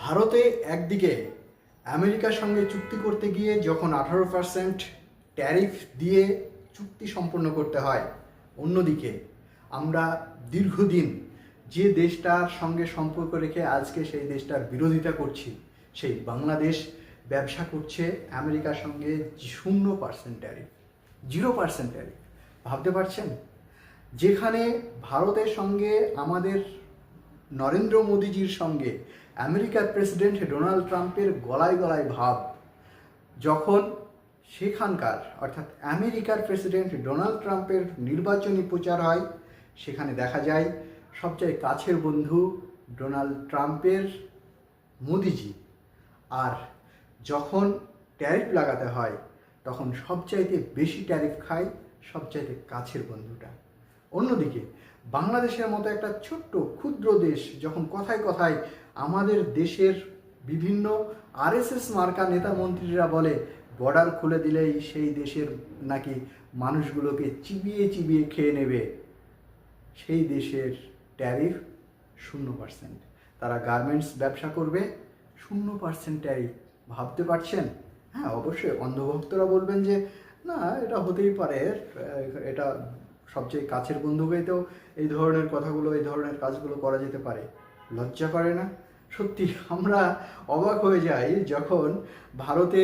ভারতে একদিকে আমেরিকার সঙ্গে চুক্তি করতে গিয়ে যখন 18% ট্যারিফ দিয়ে চুক্তি সম্পন্ন করতে হয়, অন্যদিকে আমরা দীর্ঘদিন যে দেশটার সঙ্গে সম্পর্ক রেখে আজকে সেই দেশটার বিরোধিতা করছি, সেই বাংলাদেশ ব্যবসা করছে আমেরিকার সঙ্গে 0% ট্যারিফ, 0% ট্যারিফ। ভাবতে পারছেন? যেখানে ভারতের সঙ্গে আমাদের নরেন্দ্র মোদীজির সঙ্গে আমেরিকার প্রেসিডেন্ট ডোনাল্ড ট্রাম্পের গলায় গলায় ভাব, যখন সেখানকার অর্থাৎ আমেরিকার প্রেসিডেন্ট ডোনাল্ড ট্রাম্পের নির্বাচনী প্রচার হয়, সেখানে দেখা যায় সবচেয়ে কাছের বন্ধু ডোনাল্ড ট্রাম্পের মোদিজি। আর যখন ট্যারিফ লাগাতে হয় তখন সবচাইতে বেশি ট্যারিফ খায় সবচাইতে কাছের বন্ধুটা। অন্যদিকে বাংলাদেশের মতো একটা ছোট্ট ক্ষুদ্র দেশ যখন কথায় কথায় আমাদের দেশের বিভিন্ন আরএসএস মার্কা নেতা মন্ত্রীরা বলে বর্ডার খুলে দিলেই সেই দেশের নাকি মানুষগুলোকে চিবিয়ে চিবিয়ে খেয়ে নেবে, সেই দেশের ট্যারিফ 0%। তারা গার্মেন্টস ব্যবসা করবে, 0% ট্যারিফ। ভাবতে পারছেন? হ্যাঁ, অবশ্যই অন্ধভক্তরা বলবেন যে না, এটা হতেই পারে, এটা সবচেয়ে কাছের বন্ধুকেই তো এই ধরনের কথাগুলো, এই ধরনের কাজগুলো করা যেতে পারে। লজ্জা করে না? সত্যি আমরা অবাক হয়ে যাই যখন ভারতে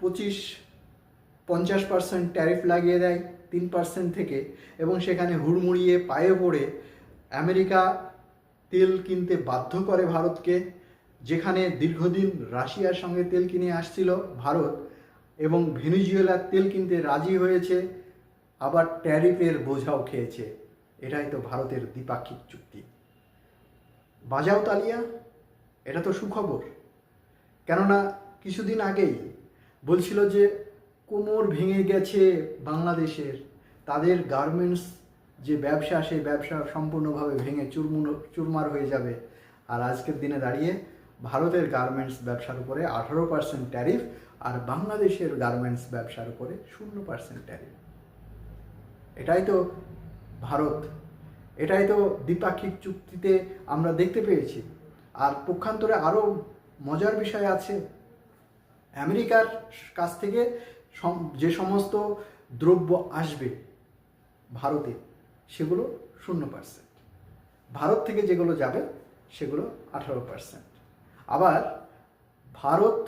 50% ট্যারিফ লাগিয়ে দেয় 3% থেকে, এবং সেখানে হুড়মুড়িয়ে পায়ে পড়ে আমেরিকা তেল কিনতে বাধ্য করে ভারতকে। যেখানে দীর্ঘদিন রাশিয়ার সঙ্গে তেল কিনে আসছিল ভারত, এবং ভেনেজুয়েলার তেল কিনতে রাজি হয়েছে, আবার ট্যারিফের বোঝাও খেয়েছে। এটাই তো ভারতের দ্বিপাক্ষিক চুক্তি। বাজাও তালিয়া, এটা তো সুখবর। কেননা কিছুদিন আগেই বলছিল যে কোমর ভেঙে গেছে বাংলাদেশের, তাদের গার্মেন্টস যে ব্যবসা, সেই ব্যবসা সম্পূর্ণভাবে ভেঙে চুরমার হয়ে যাবে। আর আজকের দিনে দাঁড়িয়ে ভারতের গার্মেন্টস ব্যবসার উপরে 18% ট্যারিফ, আর বাংলাদেশের গার্মেন্টস ব্যবসার উপরে 0% ট্যারিফ। এটাই তো ভারত, এটাই তো দ্বিপাক্ষিক চুক্তিতে আমরা দেখতে পেয়েছি। আর পক্ষান্তরে আরও মজার বিষয় আছে। আমেরিকার কাছ থেকে যে সমস্ত দ্রব্য আসবে ভারতে, সেগুলো 0%। ভারত থেকে যেগুলো যাবে সেগুলো 18%। আবার ভারত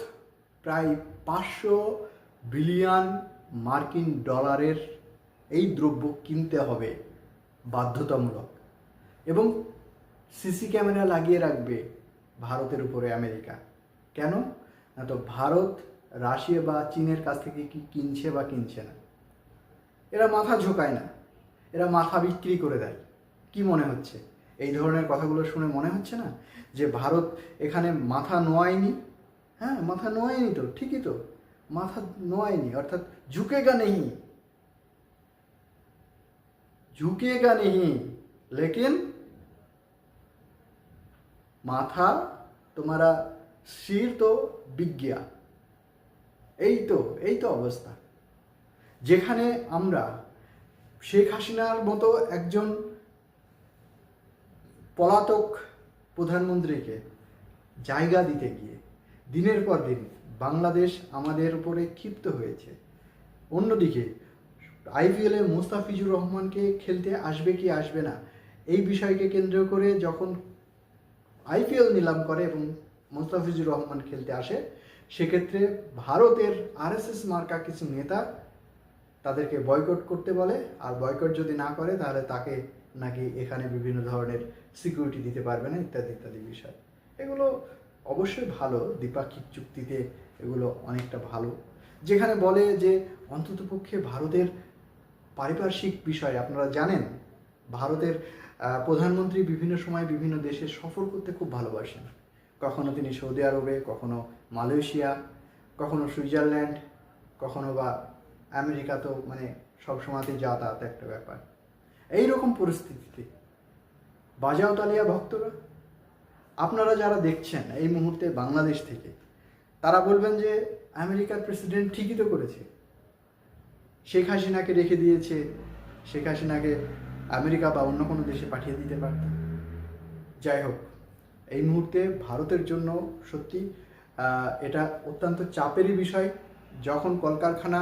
প্রায় 500 বিলিয়ন মার্কিন ডলারের এই দ্রব্য কিনতে হবে বাধ্যতামূলক, এবং সিসি ক্যামেরা লাগিয়ে রাখবে ভারতের উপরে আমেরিকা। কেন? না তো ভারত রাশিয়া বা চীনের কাছ থেকে কি কিনছে বা কিনছে না। এরা মাথা ঝোঁকায় না, এরা মাথা বিক্রি করে দেয়। কি মনে হচ্ছে? এই ধরনের কথাগুলো শুনে মনে হচ্ছে না যে ভারত এখানে মাথা নোয়ায়নি? হ্যাঁ, মাথা নোয়ায়নি তো, ঠিকই তো, মাথা নোয়ায়নি, অর্থাৎ ঝুঁকেগা নেই, झुकेगा नहीं, लेकिन माथा तुम्हारा सिर तो बिक गया। এই তো অবস্থা। যেখানে আমরা শেখ হাসিনার মতো একজন পলাতক প্রধানমন্ত্রীকে জায়গা দিতে গিয়ে দিনের পর দিন বাংলাদেশ আমাদের উপরে ক্ষিপ্ত হয়েছে। অন্যদিকে আইপিএলে মুস্তাফিজুর রহমানকে খেলতে আসবে কি আসবে না, এই বিষয়কে কেন্দ্র করে যখন আইপিএল নিলাম করে এবং মুস্তাফিজুর রহমান খেলতে আসে, সেক্ষেত্রে ভারতের আরএসএস মার্কা কিছু নেতা তাদেরকে বয়কট করতে বলে, আর বয়কট যদি না করে তাহলে তাকে নাকি এখানে বিভিন্ন ধরনের সিকিউরিটি দিতে পারবে না, ইত্যাদি ইত্যাদি বিষয়। এগুলো অবশ্যই ভালো, দ্বিপাক্ষিক চুক্তিতে এগুলো অনেকটা ভালো। যেখানে বলে যে অন্ততপক্ষে ভারতের পারিপার্শ্বিক বিষয়, আপনারা জানেন ভারতের প্রধানমন্ত্রী বিভিন্ন সময় বিভিন্ন দেশে সফর করতে খুব ভালোবাসেন। কখনো তিনি সৌদি আরবে, কখনো মালয়েশিয়া, কখনো সুইজারল্যান্ড, কখনো বা আমেরিকা, তো মানে সবসময়তেই যাতায়াত একটা ব্যাপার। এই রকম পরিস্থিতিতে বাজাও তালিয়া ভক্তরা, আপনারা যারা দেখছেন এই মুহূর্তে বাংলাদেশ থেকে, তারা বলবেন যে আমেরিকার প্রেসিডেন্ট ঠিকই তো করেছে, শেখ হাসিনাকে রেখে দিয়েছে, শেখ হাসিনাকে আমেরিকা বা অন্য কোনো দেশে পাঠিয়ে দিতে পারত। যাই হোক, এই মুহূর্তে ভারতের জন্য সত্যি এটা অত্যন্ত চাপেরই বিষয়। যখন কলকারখানা,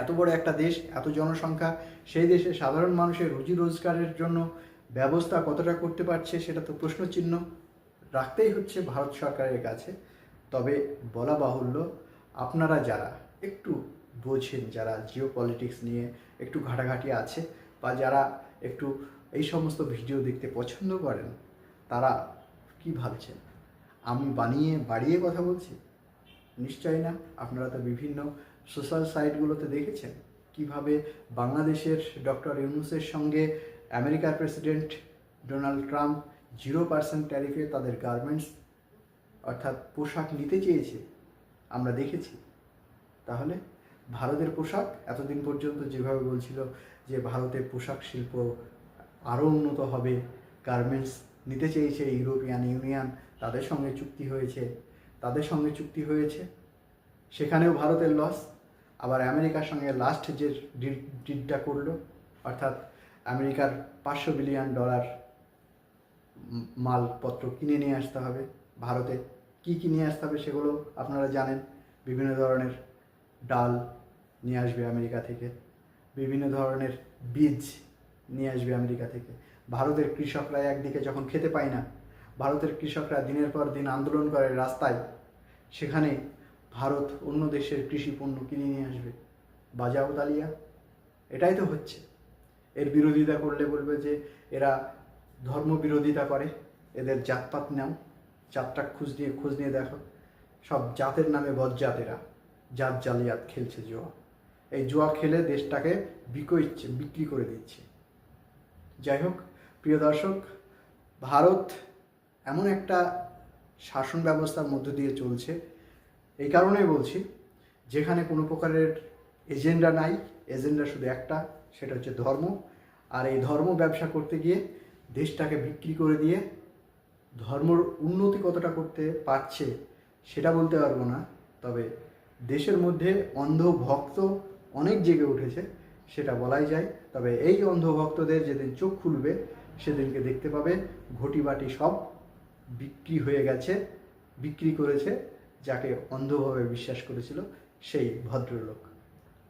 এত বড় একটা দেশ, এত জনসংখ্যা, সেই দেশে সাধারণ মানুষের রুজি রোজগারের জন্য ব্যবস্থা কতটা করতে পারছে সেটা তো প্রশ্নচিহ্ন রাখতেই হচ্ছে ভারত সরকারের কাছে। তবে বলা বাহুল্য, আপনারা যারা একটু বোঝেন, যারা জিও পলিটিক্স নিয়ে একটু ঘাটাঘাটি আছে, বা যারা একটু এই সমস্ত ভিডিও দেখতে পছন্দ করেন, তারা কি ভাবছেন? আমি বাড়িয়ে কথা বলছি? নিশ্চয়ই না। আপনারা তো বিভিন্ন সোশ্যাল সাইটগুলোতে দেখেছেন কিভাবে বাংলাদেশের ডক্টর ইউনূসের সঙ্গে আমেরিকার প্রেসিডেন্ট ডোনাল্ড ট্রাম্প 0% ট্যারিফে তাদের গার্মেন্টস অর্থাৎ পোশাক নিতে চেয়েছে, আমরা দেখেছি। তাহলে ভারতের পোশাক এতদিন পর্যন্ত যেভাবে বলছিল যে ভারতের পোশাক শিল্প আরও উন্নত হবে, গার্মেন্টস নিতে চেয়েছে ইউরোপিয়ান ইউনিয়ন, তাদের সঙ্গে চুক্তি হয়েছে, সেখানেও ভারতের লস। আবার আমেরিকার সঙ্গে লাস্ট যে ডিলটা করলো, অর্থাৎ আমেরিকার $500 বিলিয়ন মালপত্র কিনে নিয়ে আসতে হবে ভারতে। কি নিয়ে আসতে হবে সেগুলো আপনারা জানেন। বিভিন্ন ধরনের ডাল নিয়ে আসবে আমেরিকা থেকে, বিভিন্ন ধরনের বীজ নিয়ে আসবে আমেরিকা থেকে। ভারতের কৃষকরা একদিকে যখন খেতে পায় না, ভারতের কৃষকরা দিনের পর দিন আন্দোলন করে রাস্তায়, সেখানে ভারত অন্য দেশের কৃষি পণ্য কিনে নিয়ে আসবে। বাজাও তালিয়া, এটাই তো হচ্ছে। এর বিরোধিতা করলে বলবে যে এরা ধর্ম বিরোধিতা করে, এদের জাতপাত নাও, জাতটা খোঁজ নিয়ে দেখো, সব জাতের নামে বজ্জাতেরা জাত জালিয়াত খেলছে জুয়া। এই জুয়া খেলে দেশটাকে বিক্রি করে দিচ্ছে। যাই হোক প্রিয় দর্শক, ভারত এমন একটা শাসন ব্যবস্থার মধ্য দিয়ে চলছে, এই কারণেই বলছি, যেখানে কোনো প্রকারের এজেন্ডা নাই, এজেন্ডা শুধু একটা, সেটা হচ্ছে ধর্ম। আর এই ধর্ম ব্যবসা করতে গিয়ে দেশটাকে বিক্রি করে দিয়ে ধর্মর উন্নতি কতটা করতে পারছে সেটা বলতে পারবো না, তবে দেশের মধ্যে অন্ধভক্ত অনেক জেগে উঠেছে সেটা বলাই যায়। তবে এই অন্ধভক্তদের যেদিন চোখ খুলবে সেদিনকে দেখতে পাবে ঘটি বাটি সব বিক্রি করেছে যাকে অন্ধভাবে বিশ্বাস করেছিল সেই ভদ্রলোক।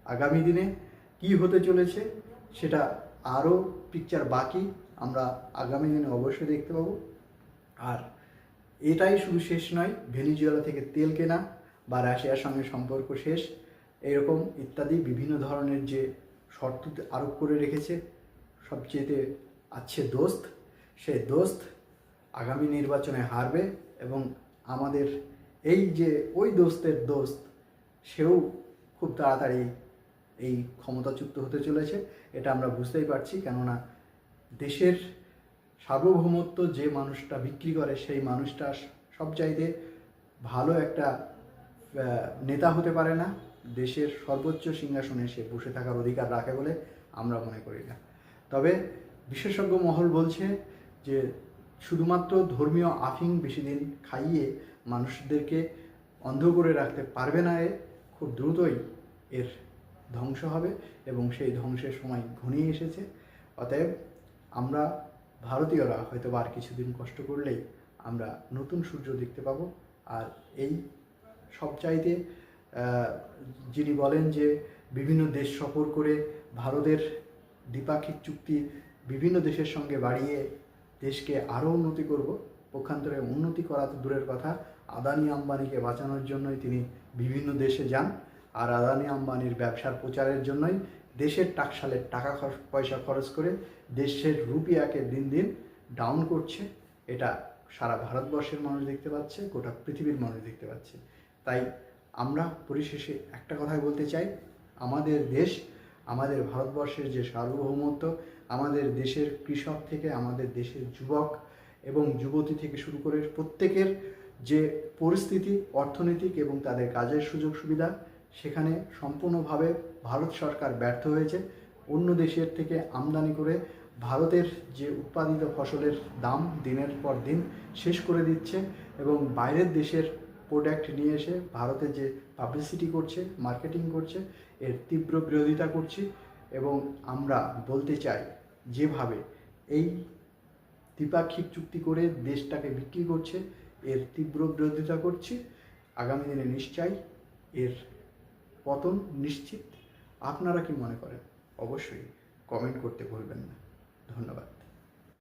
আগামী দিনে কি হতে চলেছে সেটা আরও পিকচার বাকি, আমরা আগামী দিনে অবশ্যই দেখতে পাবো। আর এটাই শুধু শেষ নয়, ভেনিজুয়েলা থেকে তেল কেনা বা রাশিয়ার সঙ্গে সম্পর্ক শেষ, এরকম ইত্যাদি বিভিন্ন ধরনের যে শর্ত আরোপ করে রেখেছে। সবচেয়েতে আছে দোস্ত, সেই দোস্ত আগামী নির্বাচনে হারবে এবং আমাদের এই যে ওই দোস্তের দোস্ত, সেও খুব তাড়াতাড়ি এই ক্ষমতাচ্যুত হতে চলেছে, এটা আমরা বুঝতেই পারছি। কেননা দেশের সার্বভৌমত্ব যে মানুষটা বিক্রি করে, সেই মানুষটা সবচাইতে ভালো একটা নেতা হতে পারে না, দেশের সর্বোচ্চ সিংহাসনে সে বসে থাকার অধিকার রাখে বলে আমরা মনে করি না। তবে বিশেষজ্ঞ মহল বলছে যে শুধুমাত্র ধর্মীয় আফিং বেশি দিন খাইয়ে মানুষদেরকে অন্ধ করে রাখতে পারবে না, খুব দ্রুতই এর ধ্বংস হবে এবং সেই ধ্বংসের সময় ঘনিয়ে এসেছে। অতএব আমরা ভারতীয়রা হয়তো আর কিছুদিন কষ্ট করলেই আমরা নতুন সূর্য দেখতে পাবো। আর এই সবচাইতে যিনি বলেন যে বিভিন্ন দেশ সফর করে ভারতের দ্বিপাক্ষিক চুক্তি বিভিন্ন দেশের সঙ্গে বাড়িয়ে দেশকে আরও উন্নতি করব, পক্ষান্তরে উন্নতি করা তো দূরের কথা, আদানি আম্বানিকে বাঁচানোর জন্যই তিনি বিভিন্ন দেশে যান। আর আদানি আম্বানির ব্যবসার প্রচারের জন্যই দেশের টাকশালের টাকা পয়সা খরচ করে দেশের রুপিয়াকে দিন দিন ডাউন করছে। এটা সারা ভারতবর্ষের মানুষ দেখতে পাচ্ছে, গোটা পৃথিবীর মানুষ দেখতে পাচ্ছে। তাই আমরা পরিশেষে একটা কথাই বলতে চাই, আমাদের দেশ, আমাদের ভারতবর্ষের যে সার্বভৌমত্ব, আমাদের দেশের কৃষক থেকে আমাদের দেশের যুবক এবং যুবতী থেকে শুরু করে প্রত্যেকের যে পরিস্থিতি অর্থনৈতিক এবং তাদের কাজের সুযোগ সুবিধা, সেখানে সম্পূর্ণভাবে ভারত সরকার ব্যর্থ হয়েছে। অন্য দেশের থেকে আমদানি করে ভারতের যে উৎপাদিত ফসলের দাম দিনের পর দিন শেষ করে দিচ্ছে এবং বাইরের দেশের প্রোডাক্ট নিয়ে এসে ভারতে যে পাবলিসিটি করছে, মার্কেটিং করছে, এর তীব্র বিরোধিতা করছি। এবং আমরা বলতে চাই, যেভাবে এই দ্বিপাক্ষিক চুক্তি করে দেশটাকে বিক্রি করছে, এর তীব্র বিরোধিতা করছি। আগামী দিনে নিশ্চয়ই এর পতন নিশ্চিত। আপনারা কি মনে করেন অবশ্যই কমেন্ট করতে ভুলবেন না। ধন্যবাদ।